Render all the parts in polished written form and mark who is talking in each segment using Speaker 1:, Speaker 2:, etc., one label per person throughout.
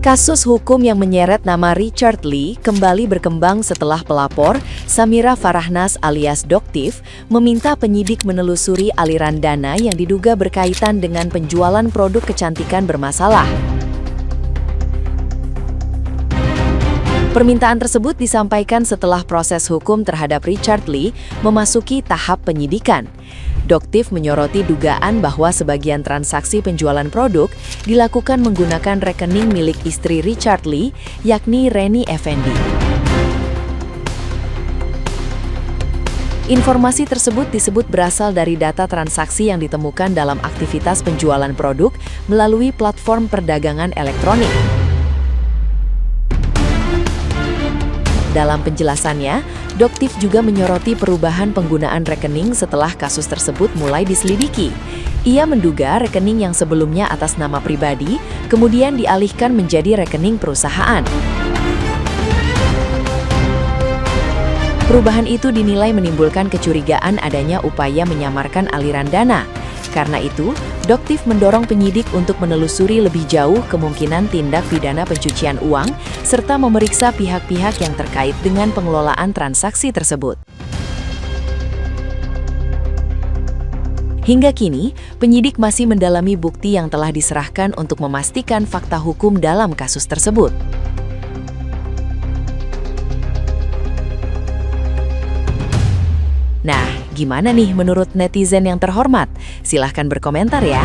Speaker 1: Kasus hukum yang menyeret nama Richard Lee kembali berkembang setelah pelapor, Samira Farahnas alias Doktif, meminta penyidik menelusuri aliran dana yang diduga berkaitan dengan penjualan produk kecantikan bermasalah. Permintaan tersebut disampaikan setelah proses hukum terhadap Richard Lee memasuki tahap penyidikan. Doktif menyoroti dugaan bahwa sebagian transaksi penjualan produk dilakukan menggunakan rekening milik istri Richard Lee, yakni Reni Effendi. Informasi tersebut disebut berasal dari data transaksi yang ditemukan dalam aktivitas penjualan produk melalui platform perdagangan elektronik. Dalam penjelasannya, Doktif juga menyoroti perubahan penggunaan rekening setelah kasus tersebut mulai diselidiki. Ia menduga rekening yang sebelumnya atas nama pribadi, kemudian dialihkan menjadi rekening perusahaan. Perubahan itu dinilai menimbulkan kecurigaan adanya upaya menyamarkan aliran dana. Karena itu, Doktif mendorong penyidik untuk menelusuri lebih jauh kemungkinan tindak pidana pencucian uang, serta memeriksa pihak-pihak yang terkait dengan pengelolaan transaksi tersebut. Hingga kini, penyidik masih mendalami bukti yang telah diserahkan untuk memastikan fakta hukum dalam kasus tersebut. Nah, gimana nih menurut netizen yang terhormat? Silahkan berkomentar ya.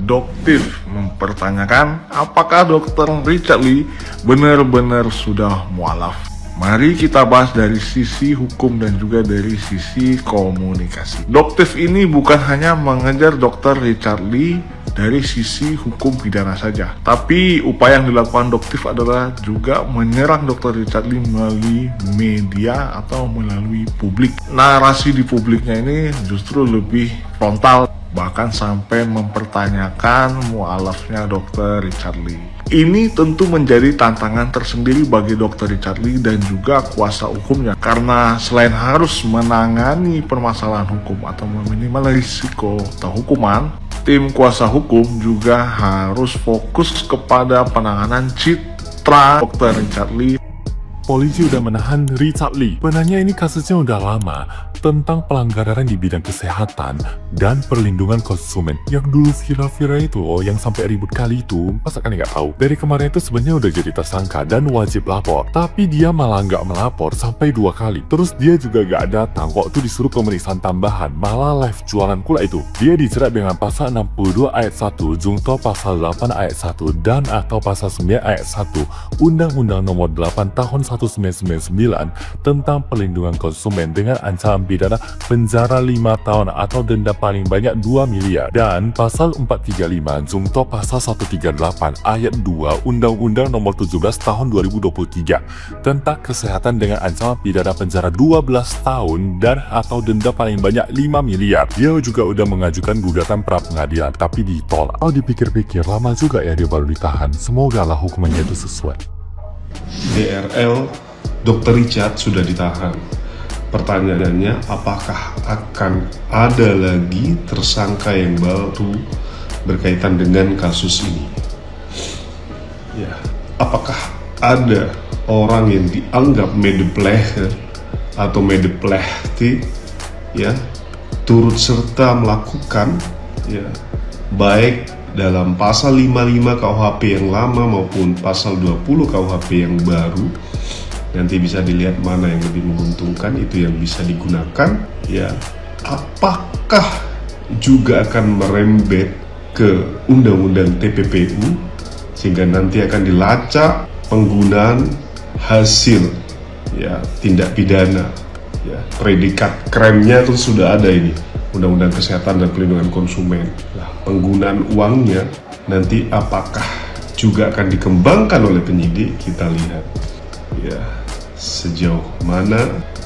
Speaker 2: Doktif mempertanyakan apakah Dr. Richard Lee benar-benar sudah mualaf. Mari kita bahas dari sisi hukum dan juga dari sisi komunikasi. Doktif ini bukan hanya mengejar Dr. Richard Lee dari sisi hukum pidana saja, tapi upaya yang dilakukan Doktif adalah juga menyerang Dr. Richard Lee melalui media atau melalui publik. Narasi di publiknya ini justru lebih frontal, bahkan sampai mempertanyakan mualafnya Dr. Richard Lee. Ini tentu menjadi tantangan tersendiri bagi Dr. Richard Lee dan juga kuasa hukumnya, karena selain harus menangani permasalahan hukum atau meminimal risiko atau hukuman, tim kuasa hukum juga harus fokus kepada penanganan citra Dr. Richard Lee.
Speaker 3: Polisi udah menahan Richard Lee. Sebenarnya ini kasusnya udah lama, tentang pelanggaran di bidang kesehatan dan perlindungan konsumen. Yang dulu viral-viral itu, yang sampai ribut kali itu, masa kalian nggak tahu? Dari kemarin itu sebenarnya udah jadi tersangka dan wajib lapor. Tapi dia malah nggak melapor sampai 2 kali. Terus dia juga nggak datang waktu disuruh pemeriksaan tambahan, malah live jualan kula itu. Dia dijerat dengan pasal 62 ayat 1, Jungto pasal 8 ayat 1, dan atau pasal 9 ayat 1, Undang-Undang Nomor 8 Tahun 1999 tentang perlindungan konsumen dengan ancaman pidana penjara 5 tahun atau denda paling banyak 2 miliar. Dan pasal 435 Jungto pasal 138 ayat 2 Undang-Undang Nomor 17 Tahun 2023 tentang kesehatan dengan ancaman pidana penjara 12 tahun dan atau denda paling banyak 5 miliar. Dia juga udah mengajukan gugatan pra pengadilan tapi ditolak. Kalau dipikir-pikir lama juga ya dia baru ditahan. Semoga lah hukumannya itu sesuai.
Speaker 4: DRL Dr. Richard sudah ditahan. Pertanyaannya, apakah akan ada lagi tersangka yang baru berkaitan dengan kasus ini? Ya, apakah ada orang yang dianggap medepleher atau medeplehti ya turut serta melakukan ya baik dalam pasal 55 KUHP yang lama maupun pasal 20 KUHP yang baru? Nanti bisa dilihat mana yang lebih menguntungkan, itu yang bisa digunakan ya. Apakah juga akan merembet ke undang-undang TPPU sehingga nanti akan dilacak penggunaan hasil ya tindak pidana ya, predikat kremnya itu sudah ada ini, Undang-Undang Kesehatan dan Perlindungan Konsumen. Nah, penggunaan uangnya nanti apakah juga akan dikembangkan oleh penyidik? Kita lihat ya sejauh mana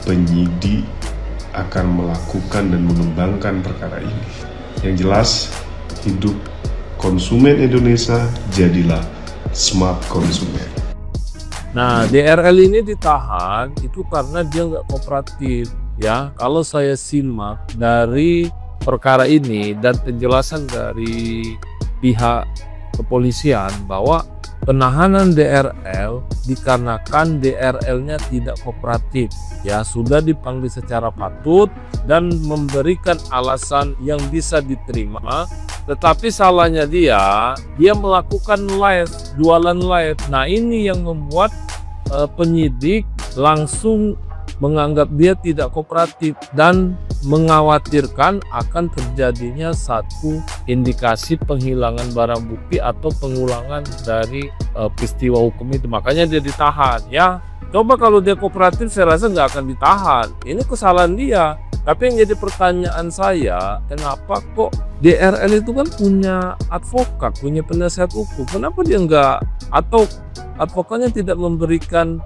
Speaker 4: penyidik akan melakukan dan mengembangkan perkara ini. Yang jelas, hidup konsumen Indonesia jadilah smart konsumen.
Speaker 5: Nah, DRL ini ditahan itu karena dia nggak kooperatif. Ya, kalau saya simak dari perkara ini dan penjelasan dari pihak kepolisian bahwa penahanan DRL dikarenakan DRL-nya tidak kooperatif. Ya, sudah dipanggil secara patut dan memberikan alasan yang bisa diterima. Tetapi salahnya dia melakukan live, jualan live. Nah, ini yang membuat penyidik langsung menganggap dia tidak kooperatif dan mengkhawatirkan akan terjadinya satu indikasi penghilangan barang bukti atau pengulangan dari peristiwa hukum itu. Makanya dia ditahan. Ya, coba kalau dia kooperatif saya rasa nggak akan ditahan. Ini kesalahan dia. Tapi yang jadi pertanyaan saya, kenapa kok DRL itu kan punya advokat, punya penasihat hukum, kenapa dia nggak, atau advokatnya tidak memberikan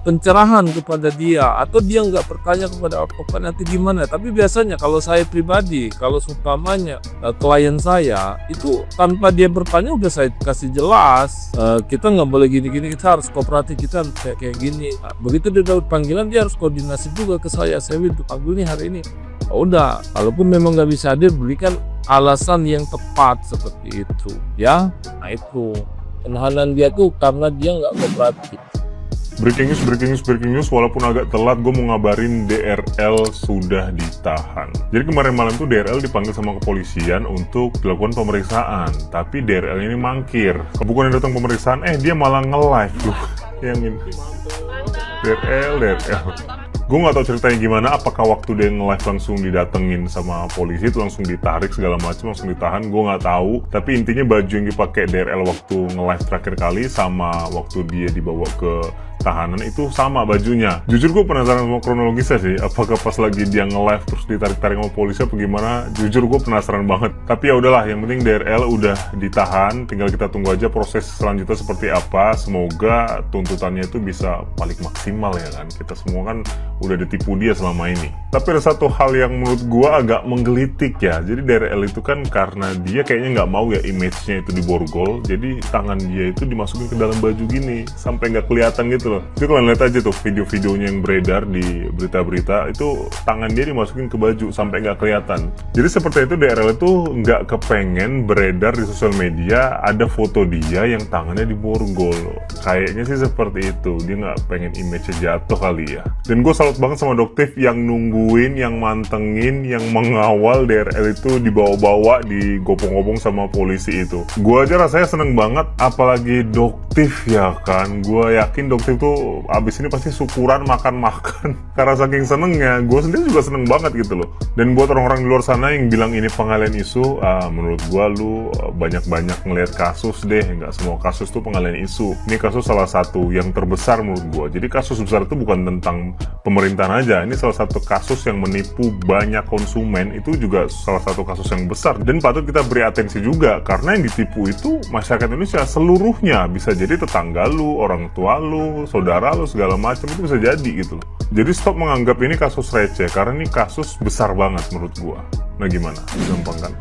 Speaker 5: pencerahan kepada dia, atau dia nggak bertanya kepada advokat nanti gimana? Tapi biasanya kalau saya pribadi, kalau seumpamanya klien saya itu tanpa dia bertanya udah saya kasih jelas, kita nggak boleh gini-gini, kita harus kooperatif, kita harus kayak gini. Nah, begitu dia dapat panggilan dia harus koordinasi juga ke saya untuk panggil nih hari ini. Udah, kalaupun memang nggak bisa hadir, berikan alasan yang tepat seperti itu, ya. Nah itu penahanan dia tuh karena dia nggak kooperatif.
Speaker 3: Breaking news, walaupun agak telat, gue mau ngabarin DRL sudah ditahan. Jadi kemarin malam tuh DRL dipanggil sama kepolisian untuk dilakukan pemeriksaan, tapi DRL ini mangkir. Bukan datang pemeriksaan, dia malah nge-live loh. Yang ini DRL. Gue nggak tahu ceritanya gimana, apakah waktu dia nge-live langsung didatengin sama polisi itu langsung ditarik segala macam, langsung ditahan, gue nggak tahu. Tapi intinya baju yang dipakai DRL waktu nge-live terakhir kali sama waktu dia dibawa ke tahanan itu sama bajunya. Jujur gue penasaran sama kronologisnya sih, apakah pas lagi dia nge-live terus ditarik-tarik sama polisi apa gimana. Jujur gue penasaran banget. Tapi ya udahlah, yang penting DRL udah ditahan, tinggal kita tunggu aja proses selanjutnya seperti apa. Semoga tuntutannya itu bisa paling maksimal ya kan. Kita semua kan udah ditipu dia selama ini. Tapi ada satu hal yang menurut gue agak menggelitik ya. Jadi DRL itu kan karena dia kayaknya nggak mau ya image-nya itu diborgol, jadi tangan dia itu dimasukin ke dalam baju gini sampai nggak kelihatan gitu loh. Itu kalian lihat aja tuh video-videonya yang beredar di berita-berita, itu tangan dia dimasukin ke baju sampai nggak kelihatan. Jadi seperti itu DRL itu nggak kepengen beredar di sosial media ada foto dia yang tangannya diborgol. Kayaknya sih seperti itu, dia nggak pengen image-nya jatuh kali ya. Dan gue salut banget sama Doktif yang nungguin, yang mantengin, yang mengawal DRL itu dibawa-bawa, digopong-gopong sama polisi itu. Gue aja rasanya seneng banget, apalagi Doktif ya kan. Gue yakin Doktif tuh abis ini pasti syukuran makan-makan karena saking senengnya. Gue sendiri juga seneng banget gitu loh. Dan buat orang-orang di luar sana yang bilang ini pengalian isu, menurut gue lu banyak-banyak ngelihat kasus deh. Nggak semua kasus tuh pengalian isu. Ini kasus salah satu yang terbesar menurut gue. Jadi kasus besar itu bukan tentang pemerintahan aja. Ini salah satu kasus yang menipu banyak konsumen, itu juga salah satu kasus yang besar. Dan patut kita beri atensi juga, karena yang ditipu itu masyarakat Indonesia seluruhnya. Bisa jadi tetangga lu, orang tua lu, saudara lu, segala macam itu bisa jadi gitu loh. Jadi stop menganggap ini kasus receh, karena ini kasus besar banget menurut gua. Nah gimana? Gampang kan?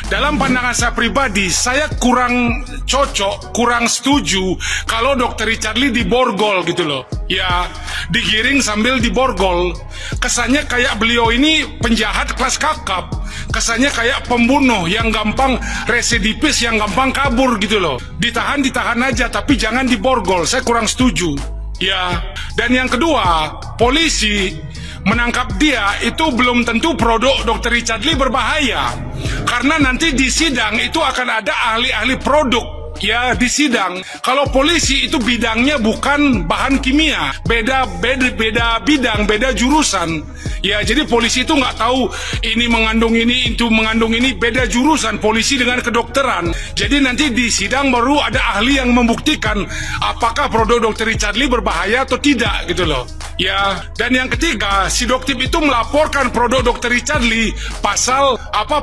Speaker 6: Dalam pandangan saya pribadi, saya kurang cocok, kurang setuju kalau Dr. Richard Lee diborgol gitu loh. Ya, digiring sambil diborgol. Kesannya kayak beliau ini penjahat kelas kakap. Kesannya kayak pembunuh yang gampang residivis, yang gampang kabur gitu loh. Ditahan aja, tapi jangan diborgol. Saya kurang setuju. Ya, dan yang kedua, polisi menangkap dia itu belum tentu produk Dr. Richard Lee berbahaya. Karena nanti di sidang itu akan ada ahli-ahli produk. Ya, di sidang. Kalau polisi itu bidangnya bukan bahan kimia, beda bidang, beda jurusan. Ya, jadi polisi itu nggak tahu ini mengandung ini, itu mengandung ini, beda jurusan polisi dengan kedokteran. Jadi nanti di sidang baru ada ahli yang membuktikan apakah produk Dr. Richard Lee berbahaya atau tidak gitu loh. Ya, dan yang ketiga, si Doktif itu melaporkan produk Dr. Richard Lee pasal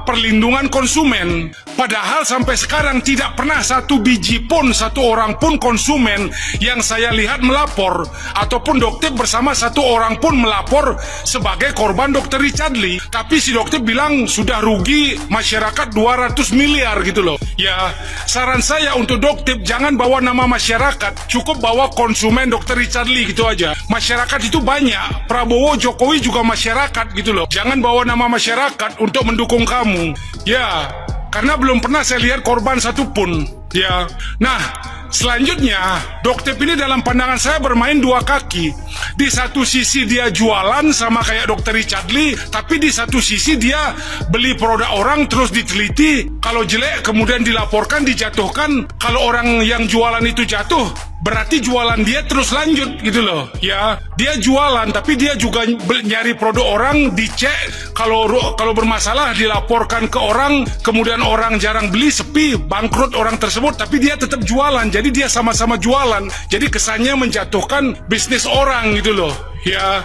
Speaker 6: perlindungan konsumen. Padahal sampai sekarang tidak pernah satu biji pun, satu orang pun konsumen yang saya lihat melapor, ataupun Doktif bersama satu orang pun melapor sebagai korban Dr. Richard Lee. Tapi si Doktif bilang sudah rugi masyarakat 200 miliar gitu loh. Ya, saran saya untuk Doktif jangan bawa nama masyarakat, cukup bawa konsumen Dr. Richard Lee gitu aja. Masyarakat itu banyak, Prabowo, Jokowi juga masyarakat gitu loh. Jangan bawa nama masyarakat untuk mendukung kamu. Ya, karena belum pernah saya lihat korban satupun. Ya, nah selanjutnya Doktip ini dalam pandangan saya bermain dua kaki. Di satu sisi dia jualan sama kayak Dr. Richard Lee, tapi di satu sisi dia beli produk orang terus diteliti. Kalau jelek kemudian dilaporkan, dijatuhkan. Kalau orang yang jualan itu jatuh, berarti jualan dia terus lanjut gitu loh. Ya, dia jualan tapi dia juga nyari produk orang, dicek. Kalau bermasalah dilaporkan ke orang, kemudian orang jarang beli, sepi, bangkrut orang tersebut, tapi dia tetap jualan. Jadi dia sama-sama jualan. Jadi kesannya menjatuhkan bisnis orang gitu loh. Ya.